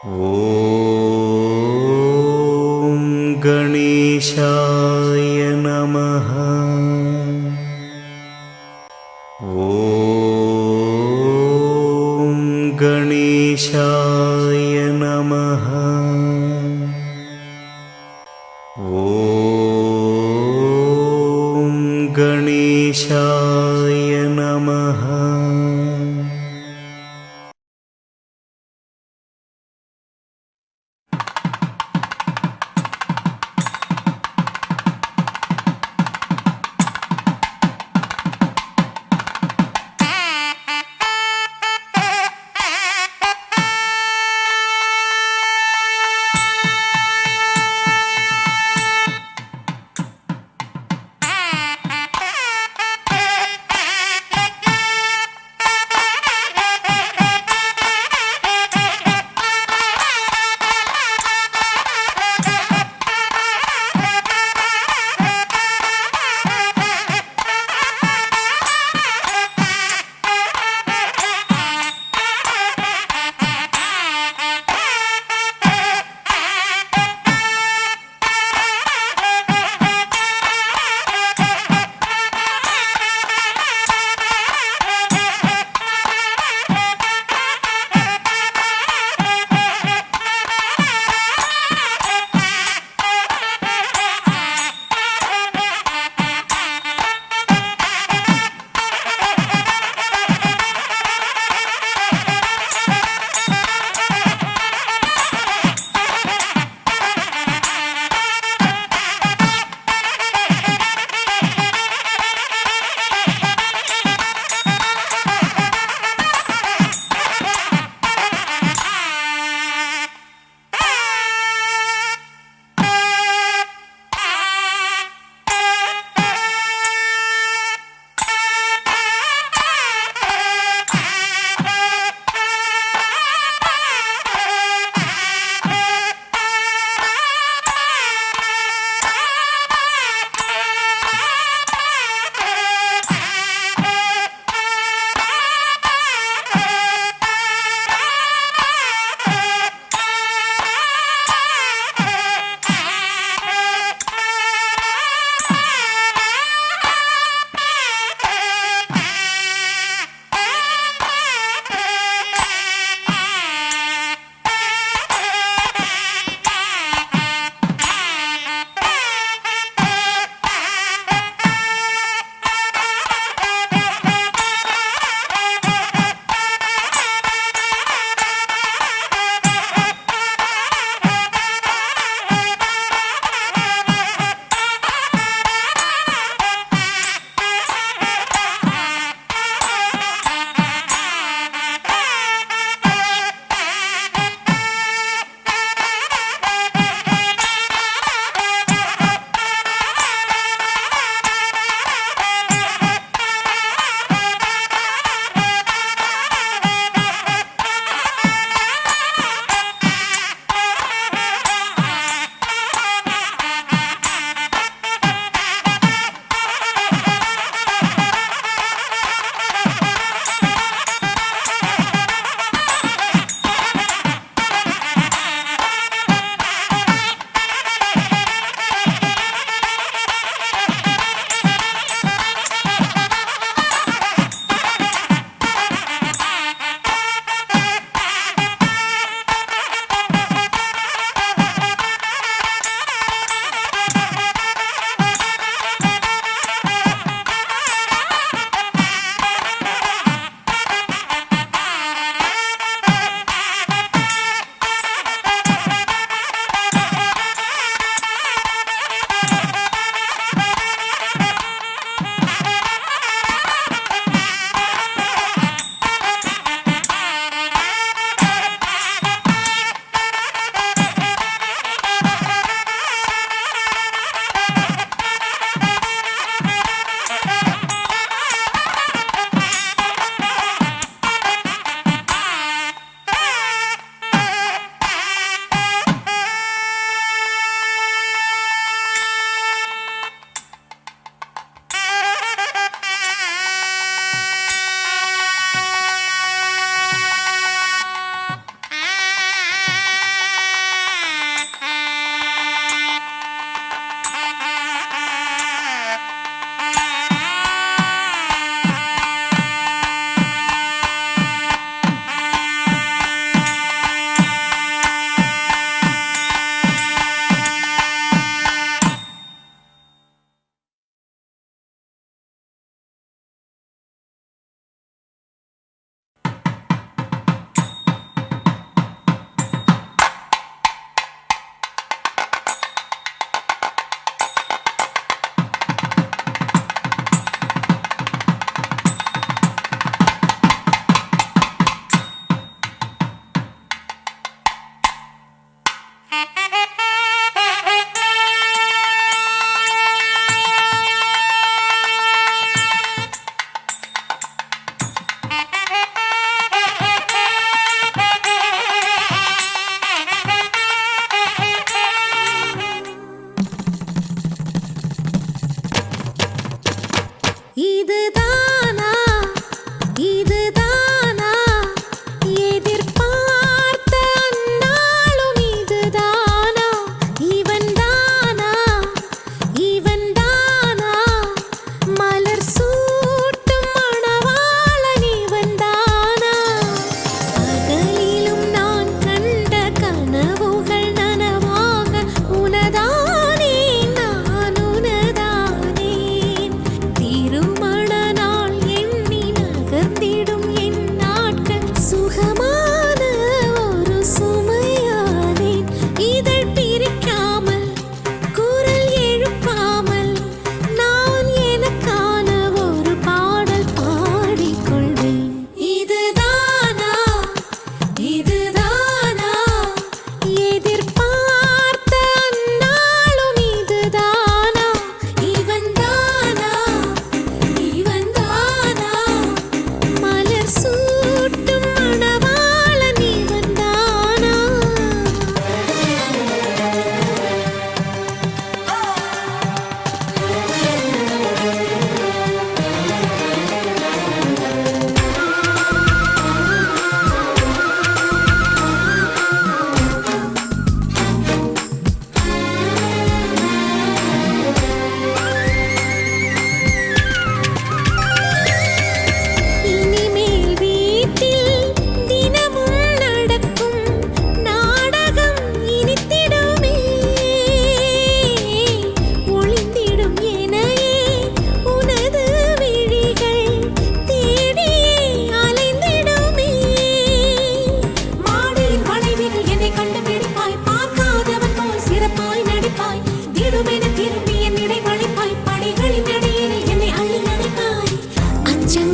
ॐ गणेशाय नमः। ॐ गणेशाय नमः। ॐ गणेशाय नमः।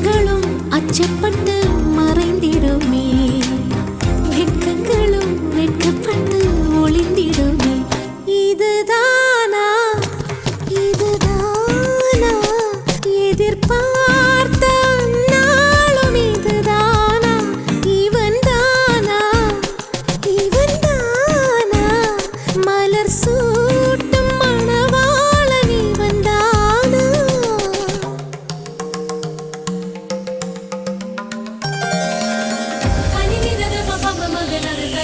வெட்கங்களும் அச்சப்பட்டு மறைந்திடுமே, வெட்கங்களும் வெட்கப்பட்டு ஒளிந்திடுமே. இதுதானா இதுதானா எதிர்பார்த்த நாளும், இதுதானா இவன் தானா இவன் தானா மலர் சூட்டும் மணவாளன் இவன் தானா. பனிநிலவு பபம மகனருக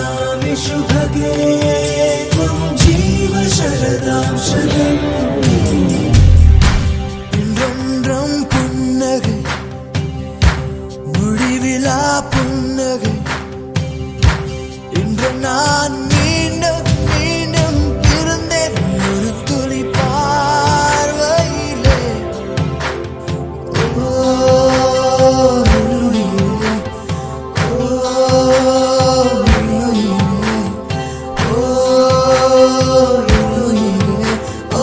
वन्दामि शुभगे त्वं जीव शरदां शतम् இன்றென்றும் புன்னகை முடிவிலா புன்னகை இன்று நான் மீண்டும் மீண்டும் இருந்தேன் ஒரு துளி பார்வையிலே ஓ உயிரே, ஓ உயிரே, ஓ உயிரே, ஓ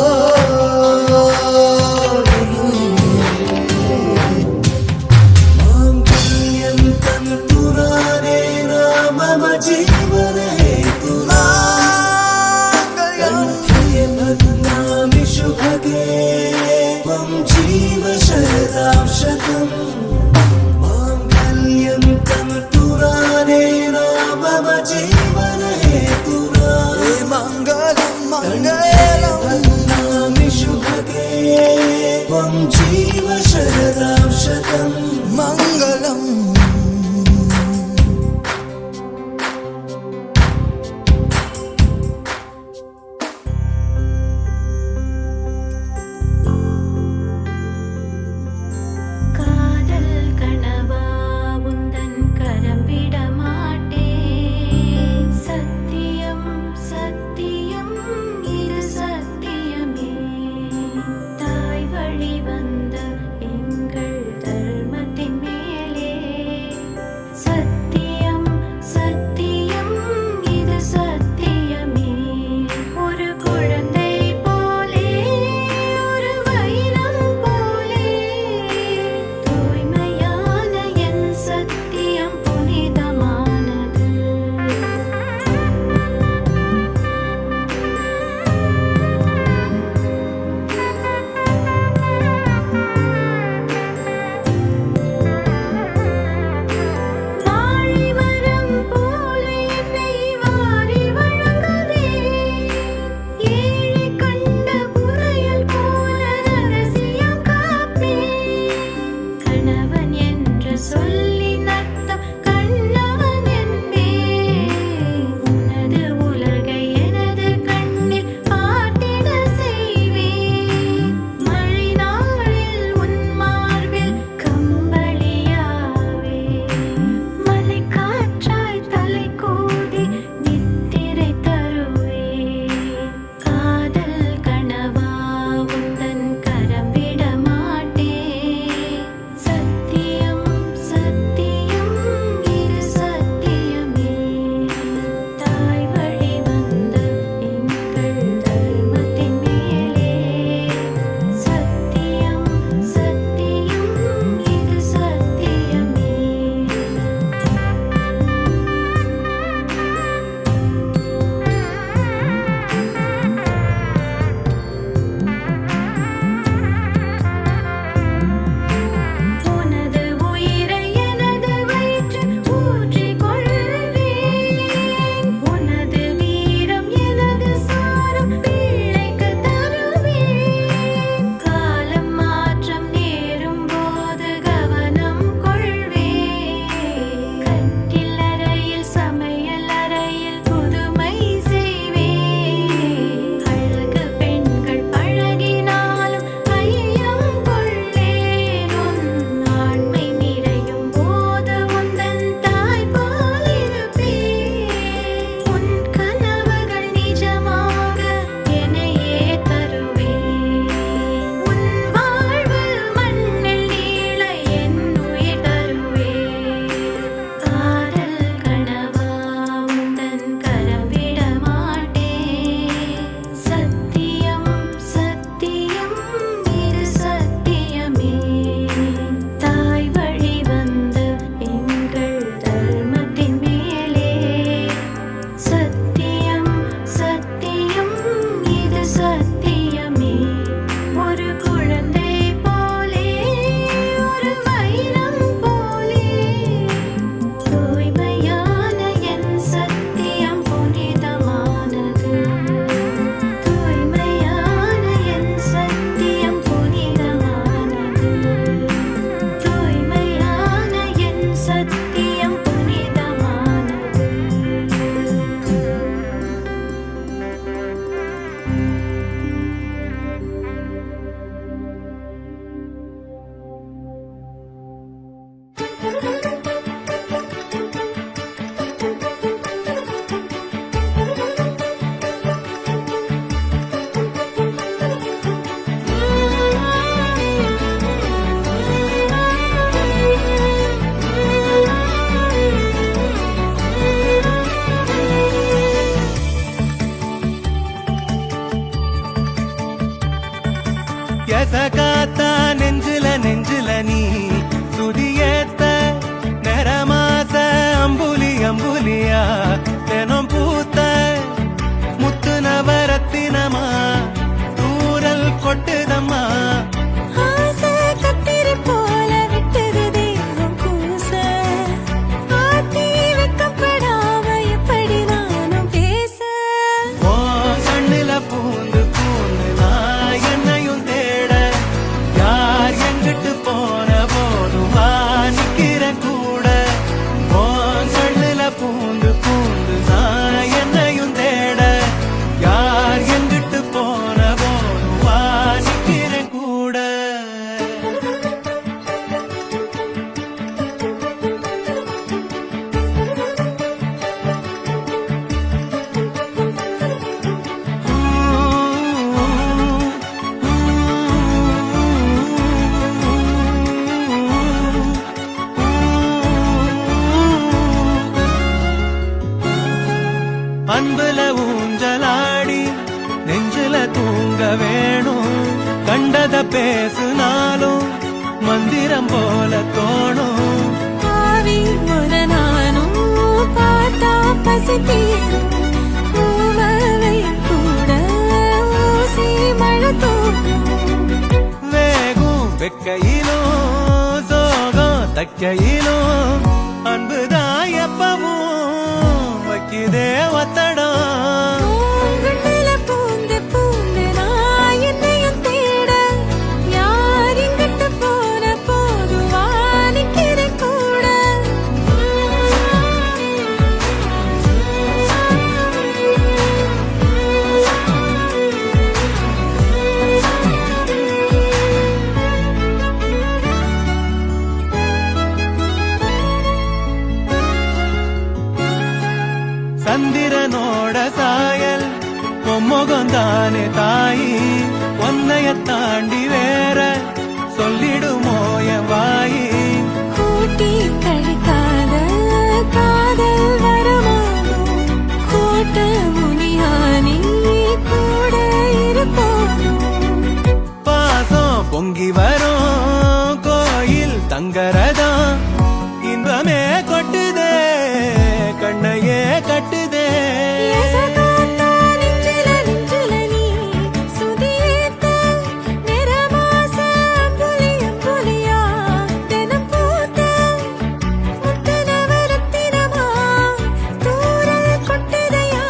அன்புல ஊஞ்சலாடி நெஞ்சில தூங்க வேணும். கண்டத பேசுனாலும் மந்திரம் போல தோணும். ஆவி ஒரு நானும் பார்த்தா பசித்தீரும். பூமலை கூட ஊசி மழை தூக்கும். வேகும் வெக்கையிலும் சோகம் தக்கையிலும் அன்புதான் எப்பவும் வைக்குதே ஒத்தடம். பூங்கண்ணுல பூந்து பூந்து நான் என்னையும் தேட. யார் இங்கிட்டு போன போதுவா நிக்கிறேன் கூட. சந்திரனோட சாயல் பொம்முகந்தானே தாயி. ஒன்னைய தாண்டி வேற சொல்லிடுமோ என் வாயி. கூட்டி கழிக்காத காதல் வரமானோ. கோட்ட முனியானி கூட இருப்போனோ. பாசம் பொங்கி வரும் கோயில் தங்கரதம். இன்பமே கொட்டுதே கண்ணையே கட்டுதே. எசகாத்தா நெஞ்சில நெஞ்சில நீ சுதியேத்த. நிறமாச அம்புலி அம்புலியா தினம் பூத்த. முத்துனவரத்தினமா தூரல் கொட்டுதையா.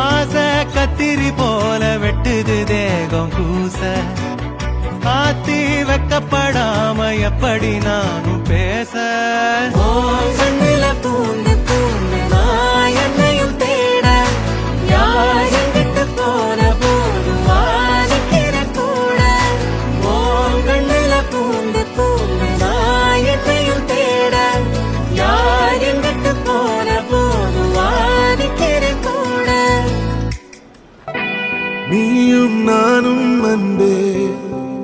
ஆசை கத்திரி போல வெட்டுது தேகம் கூச. ஆத்தி வெக்கப்படாம எப்படி நானும் பேச. ஓ கண்ணில பூந்து பூந்து நான் என்னையும் தேட. யார் எங்கிட்டு போன போதும் வாதிக்கிற கூட. ஓ கண்ணில பூந்து பூந்து நான் என்னையும் தேட. யார் எங்கிட்டு போன போதும் வாதிக்கிற கூட. நீயும் நானும் அன்பே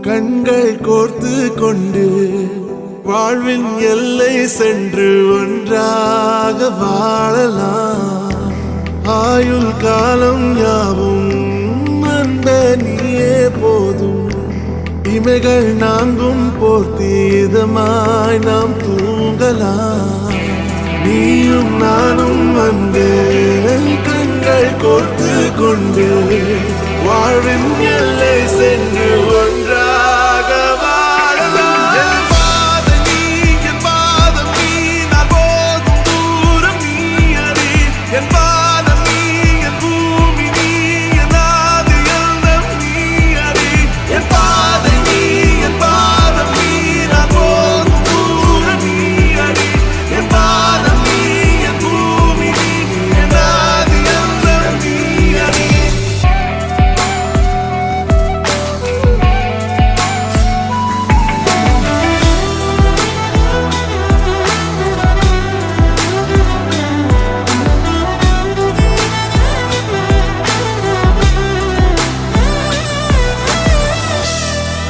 கண்கள் கோர்த்து கொண்டு வாழ்வின் எல்லை சென்று ஒன்றாக வாழலாம். ஆயுள் காலம் யாவும் அன்ப நீயே போதும். இமைகள் நான்கும் போர்த்தி இதமாய் நாம் தூங்கலாம். நீயும் நானும் அன்பே கண்கள் கோர்த்து கொண்டு வாழ்வின் எல்லை சென்று ஒன்றாக வாழலாம். என் பாதம் நீ, என் பாதம் நீ, நான் போகும் தூரம் நீ அறி. என் பாதம் நீ, என் பூமி நீ, என் ஆதி எல்லாம் நீ அறி. என் பாதம் நீ, என் பாதம் நீ, நான் போகும் தூரம் நீ அறி. என் பாதம் நீ, என் பூமி நீ, என் ஆதி எல்லாம் நீ அறி.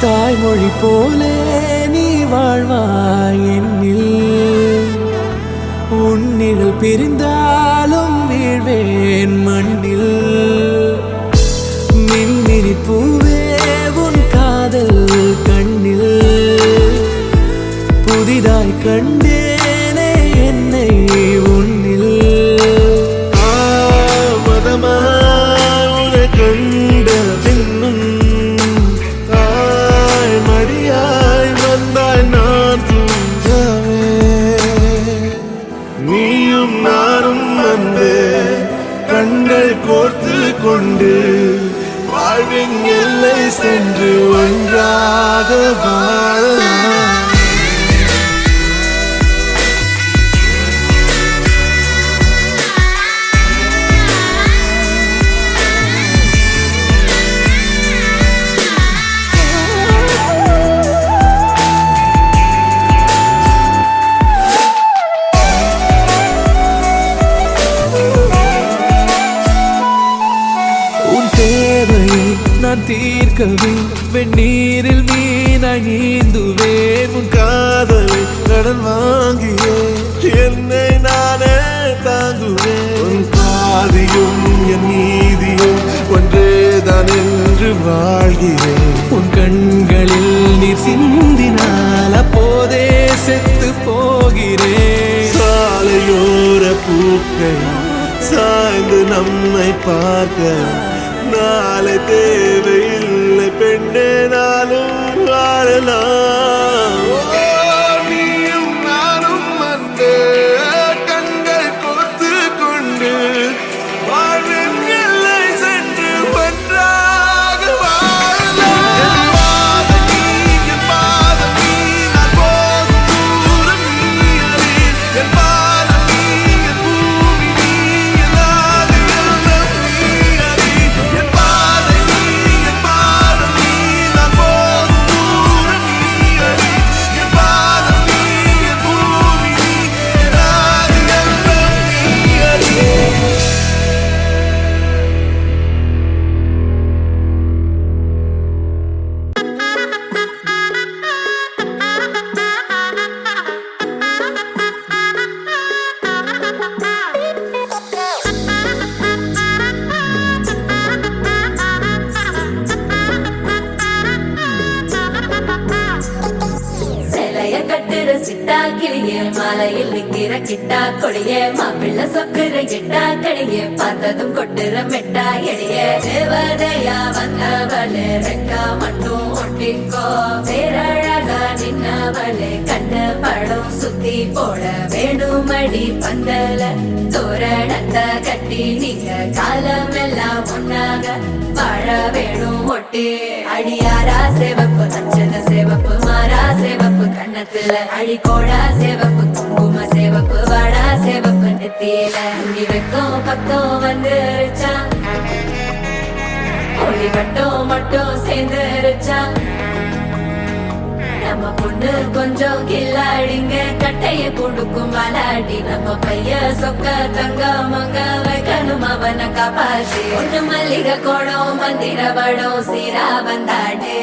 தாய்மொழி போலே நீ வாழ்வாய் என்னில். உன்னில் பிரிந்தாலும் வீழ்வேன் மண்ணில். மின்மினி பூவே உன் காதல் கண்ணில். புதிதாய் கண்டேனே என்னை உன்னில். மதமாய் கண்ட பின்னும் தாய் மடியாய் வந்தாய் நான் தூங்கவே. நீயும் நானும் அன்பே கண்கள் கோர்த்து கொண்டு வாழ்வின் எல்லை சென்று ஒன்றாக வாழலாம். நான் தீர்க்கவே வெந்நீரில் மீனாய் நீந்துவேன். உன் காதலை கடன் வாங்கியே என்னை நானே தாங்குவேன். உன் பாதியும் என் நீதியும் ஒன்றேதான் என்று வாழ்கிறேன். உன் கண்களில் நீர் சிந்தினால் அப்போதே செத்து போகிறேன். சாலையோர பூக்கள் சாய்ந்து நம்மை பார்க்க நாளை தேவையில்லை பெண்ணே, நாளும் வாழலாம். நீயும் நானும் வந்து கண்கள் கோர்த்து கொண்டு வாழ்வின் எல்லை சென்று ஒன்றாக வாழலாம். என் பாதம் நீ, என் பாதம் நீ, நான் போகும் தூரம் நீ அறி. என் பாதம் நீ, என் பூமி நீ, என் ஆதி எல்லாம் நீ அறி. என் பாதை நீ, என் பாதம் நீ, நான் போகும் தூரம் நீ அறி. என் பாதம் நீ, என் பூமி நீ, என் ஆதி எல்லாம் நீ அறி. சிலைய கட்டுற சிட்டா கிளிய மாலையில் நிக்கிற கிட்டா கொடிய மாப்பிள்ள சொக்குற கிட்டா கடிய பார்த்ததும் கொட்டுற மெட்டா எடிய தேவதையா வந்தவளே ரெக்கா மட்டும் ஒட்டிக்கோ பேரழகா நின்னவளே கண்ண படம் சுத்தி போட வேணுமடி பந்தல தோரணத்தை கட்டி நீங்க காலமெல்லாம் ஒன்னாக வாழ வேணும் ஒட்டி அடியாரா சேவப்பு நச்சத சேவப்பு மாறா சேவப்பு கண்ணத்துல அடிக்கோடா சேவப்பு குங்கும சேவப்பு வாடா சேவப்பு நெத்தியில இனி வெக்கம் பக்கம் வந்துருச்சா ஒளி மட்டும் சேர்ந்துருச்சா நம்ம பொண்ணு கொஞ்சம் கில்லாடிங்க கட்டைய கொடுக்கும் மலாடி நம்ம பைய சொக்க தங்க மங்க வைக்கணும் அவனை காப்பாற்றி ஒண்ணு மல்லிகை கோடம் மந்திர படம் சீரா வந்தாடு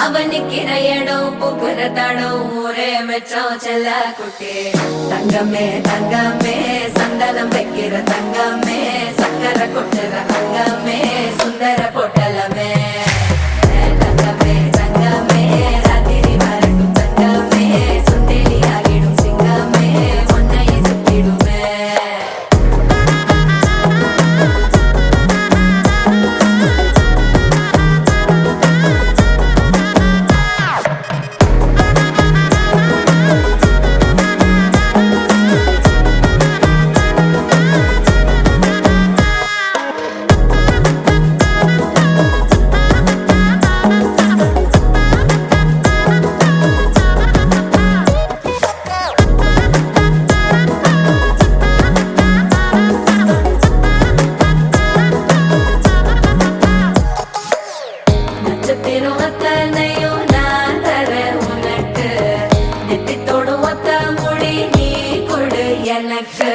அவனுக்கிற இடம் பூக்குற தடம் ஊரே மெச்சம் செல்ல குட்டி தங்கமே தங்கமே சந்தனம் வைக்கிற தங்கமே சக்கரை கொட்டுற தங்கமே சுந்தர பொட்டலமே தங்கமே தங்கமே ராத்திரி வரட்டும் தங்கமே சுண்டெலி ஆகிடும் சிங்கமே உன்னை சுத்திடுமே நட்சத்திரம் அத்தனையும் நான் தர உனக்கு நெத்தித்தோடும் ஒத்த முடி நீ கொடு எனக்கு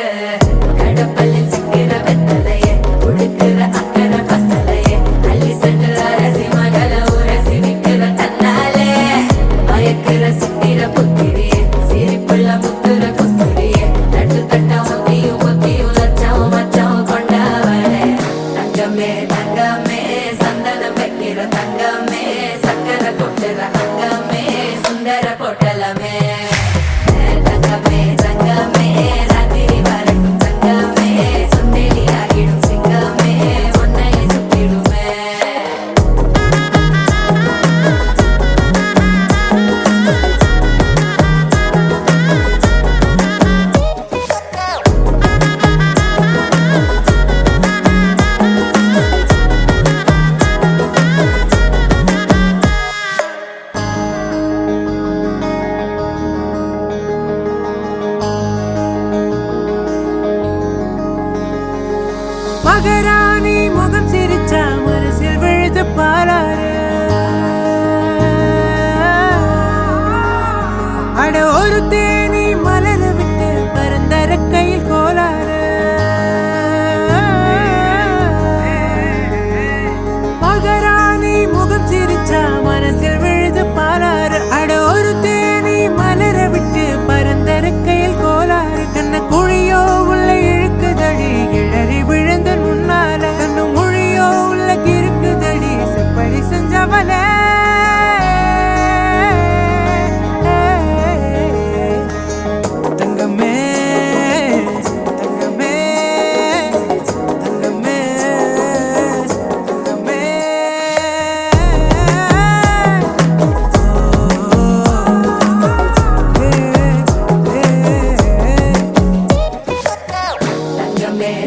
கடப்பலில் சிக்கிற வெத்தலையே உடுக்கிற அக்கறை பத்தலையே அள்ளி சென்று அரசி மகள உரசி விக்கிற தன்னாலே மயக்கிற சித்திர புத்திரியே சிரிப்புள்ள முத்துற குத்துரியே தட்டு தட்ட ஒத்தியும் லட்சம் மச்சம் கொண்டவளே தங்கமே தங்கமே சந்தனம் வைக்கிற தங்கமே சக்கரை கொட்டுற தங்கமே சுந்தர பொட்டலமே தங்கமே தங்கமே ராத்திரி வரட்டும் தங்கமே சுண்டெலி ஆகிடும் சிங்கமே உன்னை சுத்திடுமே மகராணி முகம் சிரிச்சா மனசில் விழுது பாராரு அட ஒரு தேனி மலர விட்டு பரந்தர கையில் கோலாறு மகராணி முகம் சிரிச்சா மனசில் விழுது பாராரு அட ஒரு தேனி மலர விட்டு பரந்தர கையில் கோலாறு கண்ண குழியோ உள்ள இழுக்குதழி இழறி விழுந்த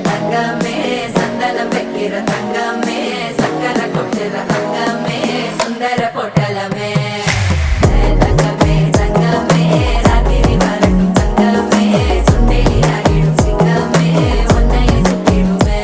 தங்கமே சந்தனம் வைக்கிற தங்கமே சக்கரை கொட்டுற தங்கமே சுந்தர பொட்டலமே தங்கமே தங்கமே ராத்திரி வரட்டும் தங்கமே சுண்டேலி ஆகிடும் சிங்கமே உன்னைய சுத்திடுமே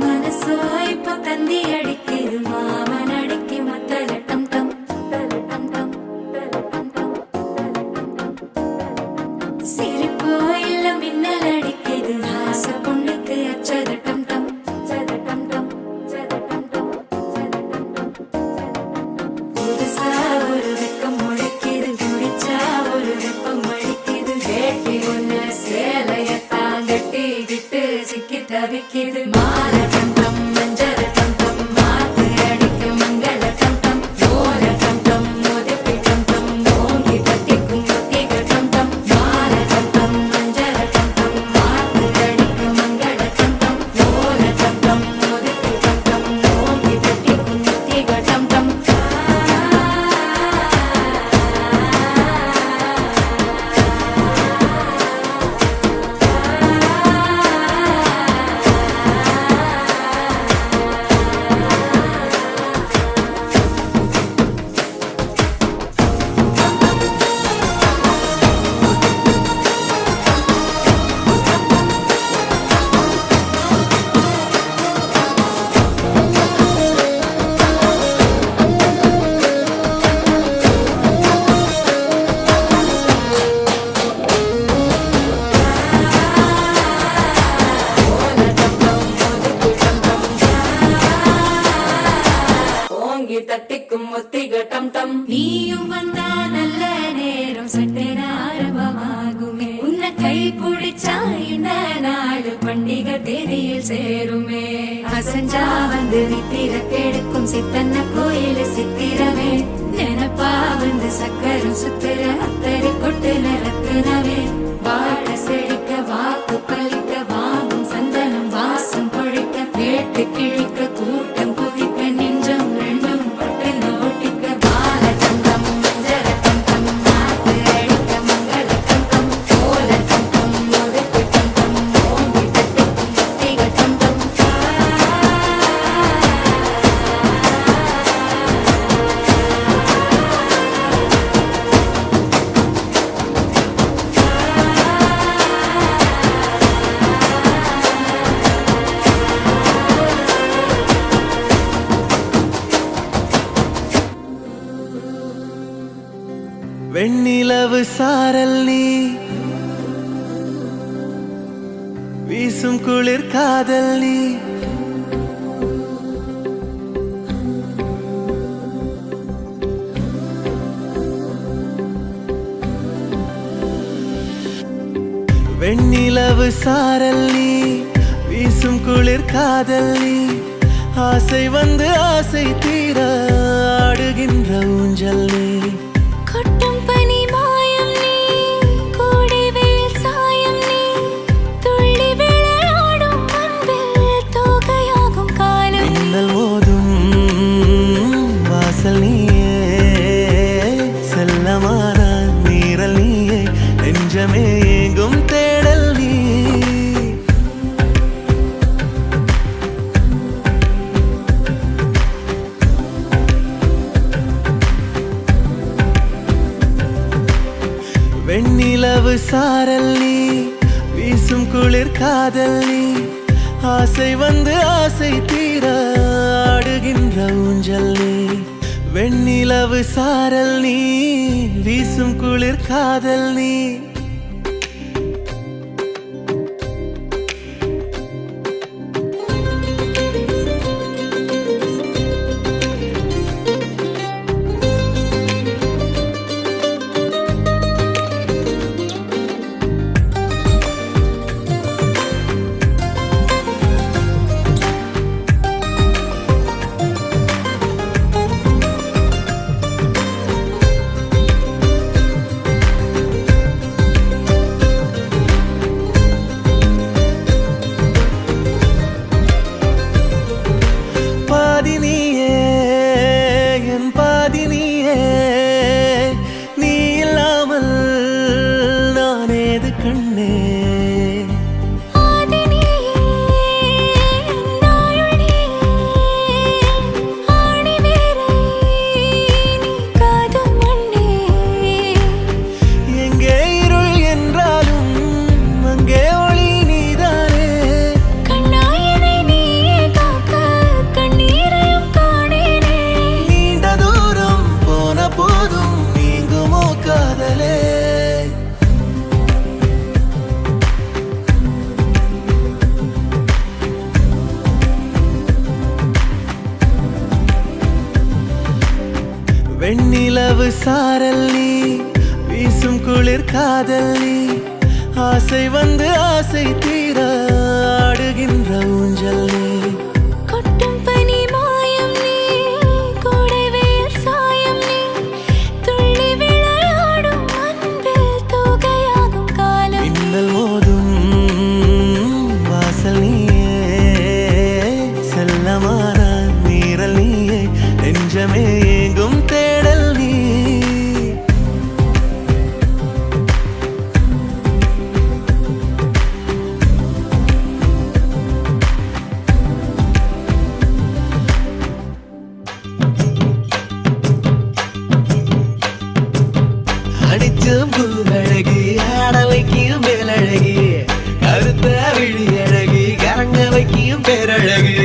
மனசோ இப்ப தந்தி அடிக்குது மாமன் அடிக்கு மத்தல டம் டம் டம் டம் சிரிப்போ இல்ல மின்னல் அடிக்குது ஆச பொண்ணுக்கு அச்சத டம் டம் டம் டம் புதுசா ஒரு வெக்கம் முளைக்குது குடிச்சா ஒரு வெப்பம் அடிக்குது வேட்டி ஒண்ணு சேலையத்தான் கட்டிக்கிட்டு சிக்கி தவிக்குது மாற டம் டம் மஞ்சள் டம் டம் மாத்து அடிக்க மங்கள டம் டம் ஓர டம் டம் மோதிப்பி டம் டம் ஓங்கி தட்டிக்கும் ஒத்திக டம் டம் மாற டம் டம் மஞ்சள் டம் டம் மாத்து அடிக்க மங்கள டம் டம் ஓர டம் டம் மோதிப்பி டம் டம் ஓங்கி தட்டிக்கும் ஒத்திக டம் டம் ஓங்கி தட்டிக்கும் ஒத்திக டம் டம் நீயும் வந்தா நல்ல நேரம் சட்டென ஆரம்பமாகுமே உன்னை கை பிடிச்சா இந்த நாடு பண்டிகை தேதியில் சேருமே அசஞ்சா வந்து நித்திர கெடுக்கும் சித்தன்ன கோயில சித்திரமே நினப்பா வந்து சக்கரம் சுத்துற அத்தரி கொட்டுல ரத்தினவே வாழ செழிக்க வாக்கு பலிக்க வாங்கும் சந்தனம் வாசம் பொழிக்க கேட்டு கிழிக்க கூட்டம் குதிக்க நெஞ்சம் ரெண்டும் பட்டுன ஒட்டிக்க பால தங்கம் மஞ்சள தங்கம் மாத்து அடிக்க மங்கள தங்கம் கோல தங்கம் ஒதுக்கு தங்கம் ஓங்கி தட்டிக்கும் ஒத்திக தங்கம் வெண்ணிலவு சாரல் நீ வீசும் குளிர் காதல் நீ வெண்ணிலவு சாரல் நீ வீசும் குளிர் காதல் நீ ஆசை வந்து ஆசை தீர ஆடுகின்ற ஊஞ்சல் நீ கொட்டும் பனி மாயம் நீ கோடை வெயில் சாயம் நீ துள்ளி விளையாடும் அன்பில் தோகையாகும் காலம் மின்னல் மோதும் வாசல் நீயே செல்லமான நீரல் நீயே நெஞ்சமே எங்கும் தேடல் நீ வெண்ணிலவு சாரல் நீ வீசும் குளிர் காதல் நீ ஆசை வந்து ஆசை தீர ஆடுகின்ற ஊஞ்சல் நீ வெண்ணிலவு சாரல் நீ வீசும் குளிர் காதல் நீ வெண்ணிலவு சாரல் நீ வீசும் குளிர் காதல் நீ ஆசை வந்து ஆசை தீர ஆடுகின்ற ஊஞ்சல் நீ கொட்டும் பனி மாயம் நீ கூடவே சாயம் நீ துள்ளி விளையாடும் அன்பில் தூகையாகும் காலம் மின்னல் மோதும் வாசல் நீயே செல்லமான நீரல் நீயே நெஞ்சமே ஏங்கும் தேடல் நீ அடிச்சும் பூவழகி ஆட வைக்கும் மேலழகி கருத்த விழி அழகி கரங்க வைக்கும் பேரழகி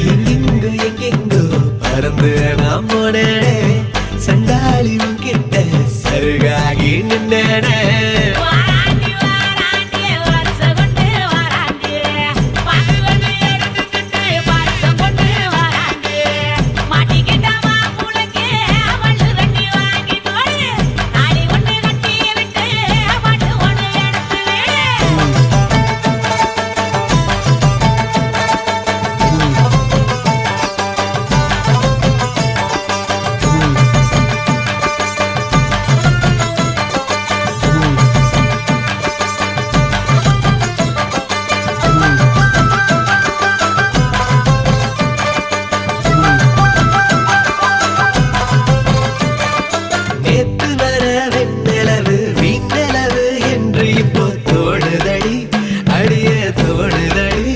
எங்கெங்கோ எங்கெங்கோ பறந்து நாம் போனே சண்டாளி கிட்ட சருகாகி நின்னே வாராண்டி வாராண்டி வருஷம் கொண்டு வாராண்டி பாக்கு கொண்டு எடுத்துக்கிட்டு வருஷம் கொண்டு வாராண்டி மாட்டிக்கிட்ட மாப்புளைக்கு மண்ணு தண்ணி வாங்கி போடு தாலி ஒண்ணு கட்டி விட்டு பாட்டு ஒண்ணு எடுத்து விடு நேத்து வர வெண்ணிலவு வீண்ணிலவு என்று இப்போ தோடுதடி அடிய தோடுதடி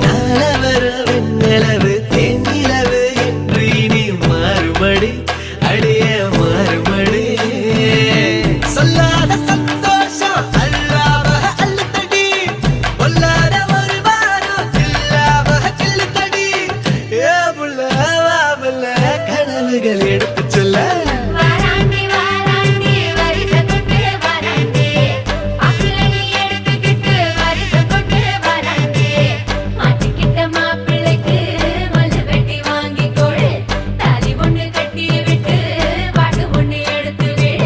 நாள வர வெண்ணிலவு தேனிலவு என்று இனி மாறுபடி அடிய மாறுபடி சொல்லாத சந்தோஷம் அல்லாம அள்ளுத்தடி பொல்லாத ஒரு வாரம் இல்லாம கிள்ளுத்தடி ஏ புள்ள வாமல்ல கனவுகள் எடுத்து சொல்ல வாராண்டி வாராண்டி வருஷம் கொண்டு வாராண்டி அக்கிளி எடுத்துக்கிட்டு வருஷம் கொண்டு வாராண்டி மாட்டிக்கிட்ட மாப்பிள்ளைக்கு மல்லு வெட்டி வாங்கி கொடு தாலி ஒண்ணு கட்டி விட்டு பாட்டு ஒண்ணு எடுத்து விடு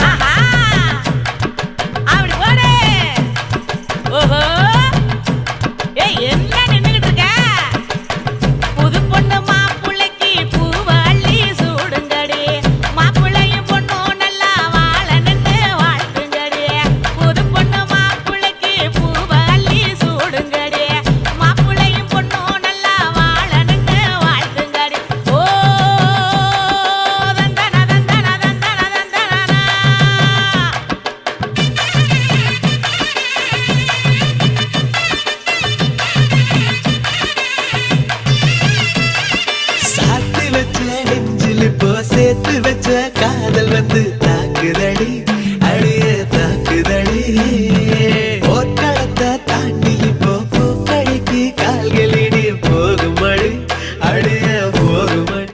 ஆஹா அப்படி போடு ஓஹோ ஏய் என்ன நின்னுகிட்டு இருக்க புது பொண்ணு மாப்புள்ளைக்கு பூவ அள்ளி சூடுங்கடி மாப்புள்ளையும் பொண்ணும் நல்லா வாழ நின்று வாழ்த்துங்கடி புது பொண்ணு மாப்புள்ளைக்கு பூவ அள்ளி சூடுங்கடி மாப்புள்ளையும் பொண்ணும் நல்லா வாழ நின்று வாழ்த்துங்கடி ஓ தந்தன தந்தன தந்தன தந்தனா சாத்து வச்ச நெஞ்சில் இப்போ சேர்த்து வச்ச காதல் வந்து தாக்குதடி